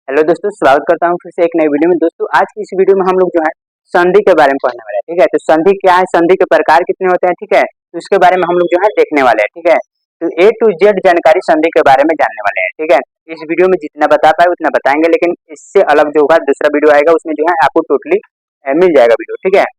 Hello दोस्तों, स्वागत करता हूँ फिर से एक नई वीडियो में। दोस्तों आज की इस वीडियो में हम लोग जो है संधि के बारे में पढ़ने वाले हैं। ठीक है, तो संधि क्या है, संधि के प्रकार कितने होते हैं, ठीक है, तो उसके बारे में हम लोग जो है देखने वाले हैं। ठीक है, तो ए टू जेड जानकारी संधि के बारे में जानने वाले हैं। ठीक है, इस वीडियो में जितना बता पाए उतना बताएंगे, लेकिन इससे अलग जो होगा दूसरा वीडियो आएगा, उसमें जो है आपको टोटली मिल जाएगा वीडियो। ठीक है,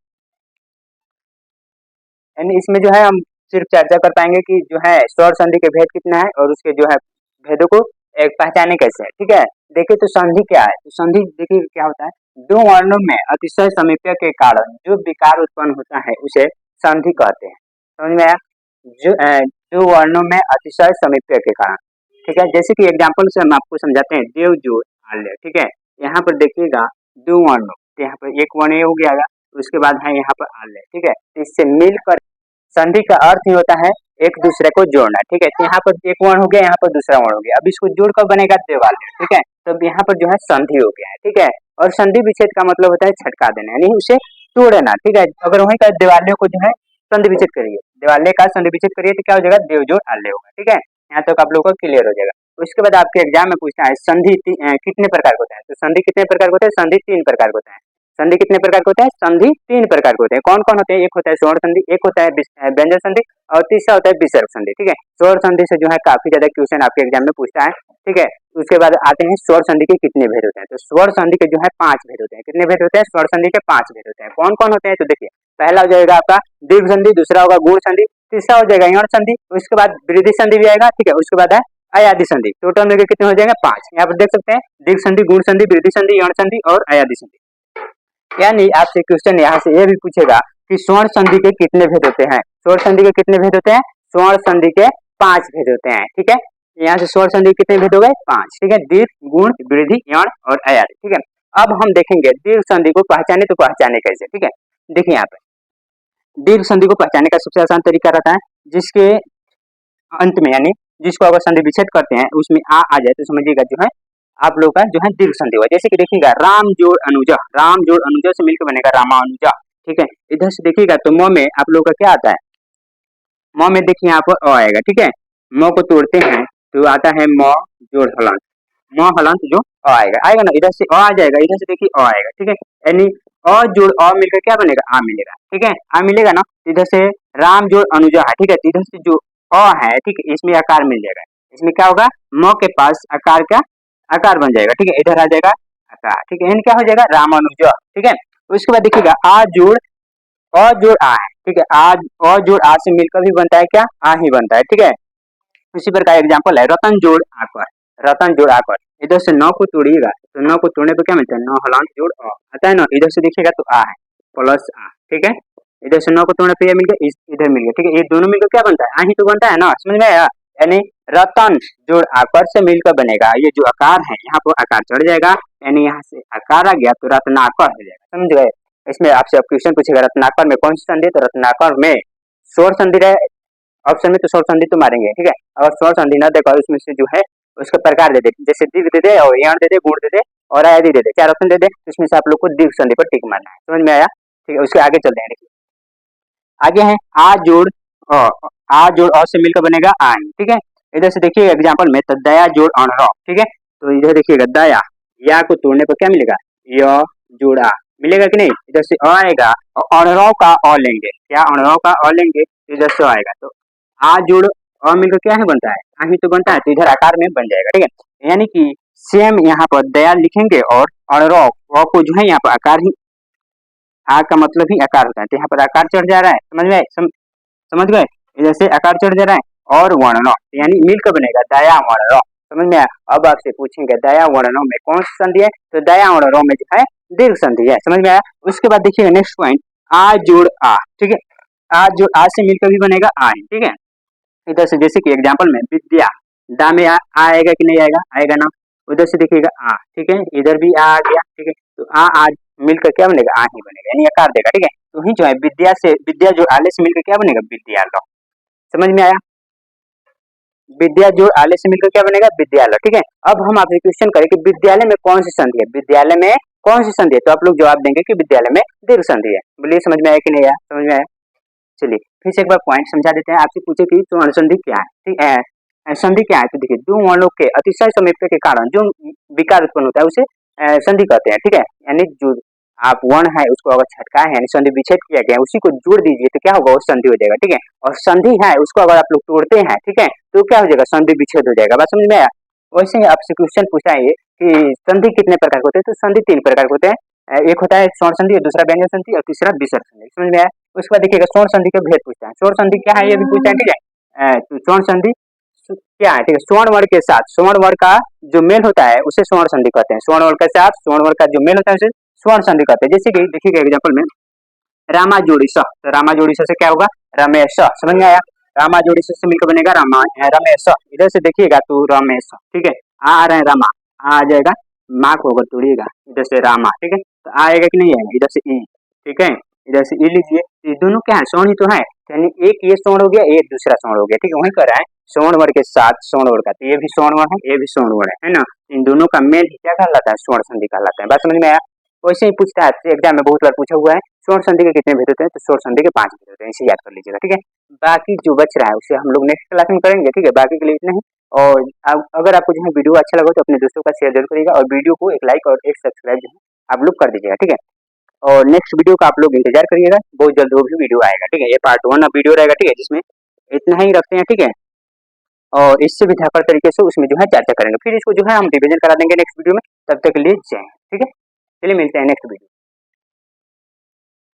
एंड इसमें जो है हम सिर्फ चर्चा कर पाएंगे कि जो है स्वर संधि के भेद कितना है और उसके जो है भेदों को एक पहचाने कैसे है। ठीक है, देखिए तो संधि क्या है, तो संधि देखिए क्या होता है, दो वर्णों में अतिशय समीप्य के कारण जो विकार उत्पन्न होता है उसे संधि कहते हैं। समझ में आया? जो वर्णों में अतिशय समीप्य के कारण, ठीक है, जैसे कि एग्जाम्पल से हम आपको समझाते हैं, देव जो आल्य। ठीक है, यहाँ पर देखिएगा दो वर्णों, तो यहाँ पर एक वर्ण ये हो गया, उसके बाद है यहाँ पर आल्य। ठीक है, तो इससे मिलकर संधि का अर्थ ही होता है एक दूसरे को जोड़ना। ठीक है, तो यहाँ पर एक वर्ण हो गया, यहाँ पर दूसरा वर्ण हो गया, अब इसको जोड़कर बनेगा देवालय। ठीक है, तब यहाँ पर जो है संधि हो गया है। ठीक है, और संधि विच्छेद का मतलब होता है छटका देना, यानी उसे तोड़ना। ठीक है, अगर वहीं का देवालय को जो है संधि विच्छेद करिए, देवालय का संधि विच्छेद करिए तो क्या हो जाएगा, देवजोड़ आल्य होगा। ठीक है, यहाँ तक आप लोगों को क्लियर हो जाएगा। उसके बाद आपके एग्जाम में पूछना है संधि कितने प्रकार का होता है, तो संधि कितने प्रकार का होता है, संधि तीन प्रकार का होता है। संधि कितने प्रकार के होते हैं, संधि तीन प्रकार के होते हैं। कौन कौन होते हैं, एक होता है स्वर्ण संधि, एक होता है व्यंजन संधि और तीसरा होता है विसर्ग संधि। ठीक है, स्वर्ण संधि से जो है काफी ज्यादा क्वेश्चन आपके एग्जाम में पूछता है। ठीक है, उसके बाद आते हैं स्वर संधि के कितने भेद होते हैं, तो स्वर संधि के जो है 5 भेद होते हैं। कितने भेद होते हैं, स्वर संधि के 5 भेद होते हैं। कौन कौन होते हैं, तो देखिए पहला हो जाएगा आपका दीर्घ संधि, दूसरा होगा गुण संधि, तीसरा हो जाएगा यण संधि, उसके बाद वृद्धि संधि भी आएगा। ठीक है, उसके बाद है अयादि संधि। टोटल मिलकर कितने हो जाएंगे, 5। यहाँ पर देख सकते हैं दीर्घ संधि, गुण संधि, वृद्धि संधि, यण संधि और अयादि संधि। यानी आपसे क्वेश्चन यहाँ से ये भी पूछेगा कि स्वर्ण संधि के कितने भेद होते हैं। स्वर्ण संधि के कितने भेद होते हैं, स्वर्ण संधि के 5 भेद होते हैं। ठीक है, यहाँ से स्वर्ण संधि के कितने भेद हो गए, 5। ठीक है, दीर्घ, गुण, वृद्धि, यण और अयादि। ठीक है, अब हम देखेंगे दीर्घ संधि को पहचाने, तो पहचाने कैसे। ठीक है, देखिए यहाँ पे दीर्घ संधि को पहचानने का सबसे आसान तरीका रहता है, जिसके अंत में यानी जिसको अगर संधि विच्छेद करते हैं उसमें आ जाए तो समझिएगा जो है आप लोग का जो है दीर्घ संधि हुआ। जैसे कि देखिएगा राम जोड़ अनुजा, राम जोड़ अनुजा से मिलकर बनेगा रामानुजा। ठीक है, इधर से देखिएगा तो म में आप लोग का क्या आता है, म में देखिए यहाँ पर अ आएगा। ठीक है, म को तोड़ते हैं तो आता है म जोड़ हलंत, म हलंत जो अ आएगा ना, इधर से अ आ जाएगा, इधर से देखिए अ आएगा। ठीक है, यानी अ जोड़ अ मिलकर क्या बनेगा, आ मिलेगा। ठीक है, आ मिलेगा ना, इधर से राम जोड़ अनुजा है। ठीक है, तो इधर से जो अ है, ठीक है, इसमें आकार मिल जाएगा। इसमें क्या होगा, म के पास आकार का आकार बन जाएगा। ठीक है, इधर आ जाएगा आकार। ठीक है, क्या हो जाएगा, रामानुज। ठीक है, उसके बाद देखिएगा आ जोड़ अ जोड़ आ है। ठीक है, अ जोड़ आ से मिलकर भी बनता है क्या, आ ही बनता है। ठीक है, उसी प्रकार एग्जाम्पल है रतन जोड़ आकर, रतन जोड़ आकर, इधर से नौ को तोड़िएगा तो नौ को तोड़ने पर क्या मिलता है, नौ हलांत जोड़ अ आता है ना, इधर से देखिएगा तो आ है प्लस आ। ठीक है, इधर से नौ को तोड़ने पर मिल गया, इधर मिल गया। ठीक है, ये दोनों मिलकर क्या बनता है, आ ही तो बनता है ना, समझ में आया। यानी रतन जोड़ आकर से मिलकर बनेगा, ये जो आकार है यहाँ पर आकार चढ़ जाएगा, यानी यहाँ से आकार आ गया तो रत्नाकर हो जाएगा। समझ गए, इसमें आपसे अब क्वेश्चन पूछेगा रत्नाकर में कौन सी संधि, तो रत्नाकर में स्वर संधि रहे ऑप्शन में, तो स्वर संधि तो मारेंगे। ठीक है, अगर स्वर संधि न देखा उसमें से जो है उसका प्रकार दे दे, जैसे दीर्घ दे दे और यण दे दे, गुण दे दे और आदि दे दे, 4 ऑप्शन दे दे, तो इसमें से आप लोग को दीर्घ संधि पर टिक मारना है। समझ में आया? ठीक है, उसके आगे चलते हैं। देखिए आगे है आ जोड़ अ, आ जोड़ अ से मिलकर बनेगा आन। ठीक है, इधर से देखिए एग्जाम्पल में तो दया जोड़ अणर। ठीक है, तो इधर देखिएगा दया, या को तोड़ने पर क्या मिलेगा, य जोड़ आ मिलेगा कि नहीं, इधर से अ आएगा और अणरों का अ लेंगे, क्या अणरों का अ लेंगे, इधर से आएगा तो आ जोड़ अ मिलकर क्या है बनता है, आ ही तो बनता है, तो इधर आकार में बन जाएगा। ठीक है, यानी कि सेम यहाँ पर दया लिखेंगे और अणरों को जो है यहाँ पर आकार ही, आ का मतलब ही आकार होता है, तो यहाँ पर आकार चढ़ जा रहा है। समझ में समझ गए, इधर से आकार चढ़ जा रहा है और वर्ण यानी मिलकर बनेगा दया वर्ण। समझ में आया? अब आपसे पूछेंगे दया वर्णों में कौन सी संधि है, तो दया वर्णों में जो है दीर्घ संधि है। समझ में आया? उसके बाद देखिएगा नेक्स्ट पॉइंट आ जोड़ आ। ठीक है, आ जोड़ आ से मिलकर भी बनेगा आ ही। ठीक है, इधर से जैसे कि एग्जाम्पल में विद्या, दा में आएगा कि नहीं आएगा, आएगा ना, उधर से देखिएगा आ। ठीक है, इधर भी आ गया। ठीक है, तो आ मिलकर क्या बनेगा, आ ही बनेगा, यानी आकार देगा। ठीक है, तो ही जो है विद्या से, विद्या जो आले से मिलकर क्या बनेगा, विद्यालय। समझ में आया? विद्या जो आले से मिलकर क्या बनेगा, विद्यालय। ठीक है, अब हम आपसे क्वेश्चन करें कि विद्यालय में कौन सी संधि है, विद्यालय में कौन सी संधि है, तो आप लोग जवाब देंगे कि विद्यालय में दीर्घ संधि है। बोलिए समझ में आया कि नहीं आया, समझ में आया? चलिए फिर से एक बार पॉइंट समझा देते हैं। आपसे पूछे कि स्वर्ण संधि क्या है, ठीक है, संधि क्या है? तो देखिए दो वर्णों के अतिशय समीपता के कारण जो विकार उत्पन्न होता है उसे संधि कहते हैं, ठीक है? यानी जो आप वर्ण है उसको अगर छटकाए हैं यानी संधि विच्छेद किया गया है उसी को जोड़ दीजिए तो क्या होगा? वो संधि हो जाएगा, ठीक है? और संधि है उसको अगर आप लोग तोड़ते हैं, ठीक है? तो क्या हो जाएगा? संधि विच्छेद हो जाएगा। बात समझ में आया? वैसे ही आपसे क्वेश्चन पूछा है ये कि संधि कितने प्रकार के होते हैं? तो संधि 3 प्रकार के होते हैं। एक होता है स्वर्ण संधि, दूसरा व्यंजन संधि और तीसरा विसर्ग संधि। समझ में आया? उसके बाद देखिएगा स्वर्ण संधि का भेद पूछता है। स्वर्ण संधि क्या है ये भी पूछता है, ठीक है? तो स्वर्ण संधि क्या है? ठीक है, स्वर्ण वर्ग के साथ स्वर्ण वर्ग का जो मेल होता है उसे स्वर्ण संधि कहते हैं। स्वर्ण वर्ग के साथ स्वर्ण वर्ग का जो मेल होता है उसे स्वर्ण संधि कहते हैं। जैसे कि देखिएगा एग्जांपल में रामा जोड़ी स, तो रामा जोड़ी स से क्या होगा? रमेश। समझ में आया? रामा जोड़ी स से मिलकर बनेगा रामा रमेश। इधर से देखिएगा तो रमेश, ठीक है? आ रहे हैं रामा, आ जाएगा, माँ को अगर तोड़िएगा इधर से रामा, ठीक है? तो आएगा कि नहीं आएगा? इधर से ई, ठीक है? इधर से ई लीजिए, ये दोनों क्या है? स्वर्ण ही तो है, यानी एक ये स्वर्ण हो गया, एक दूसरा स्वर्ण हो गया, ठीक है? वही कर रहा है स्वर्ण वर्ग के साथ स्वर्ण वर्ग का, तो ये भी स्वर्ण वर्ग है, ये भी स्वर्ण वर्ग है ना? इन दोनों का मेल ही क्या कहलाता है? स्वर्ण संधि कहलाता है। बात समझ में आया? वैसे ही पूछता है एग्जाम में, बहुत बार पूछा हुआ है स्वर्ण संधि के कितने भेद होते हैं? तो स्वर्ण संधि के 5 भेद होते हैं, इसे याद कर लीजिएगा, ठीक है? बाकी जो बच रहा है उसे हम लोग नेक्स्ट क्लास में करेंगे, ठीक है? बाकी के लिए इतना ही। और अगर आपको जो है वीडियो अच्छा लगा तो अपने दोस्तों का शेयर जरूर करिएगा और वीडियो को एक लाइक और एक सब्सक्राइब जो है आप लोग कर दीजिएगा, ठीक है? और नेक्स्ट वीडियो का आप लोग इंतजार करिएगा, बहुत जल्द वो भी वीडियो आएगा, ठीक है? ये पार्ट 1 वीडियो रहेगा, ठीक है? जिसमें इतना ही रखते हैं, ठीक है? और इससे भी बेहतर तरीके से उसमें जो है चर्चा करेंगे, फिर इसको जो है हम रिवीजन करा देंगे नेक्स्ट वीडियो में। तब तक के लिए जय हिंद, ठीक है? चलिए मिलते हैं नेक्स्ट वीडियो।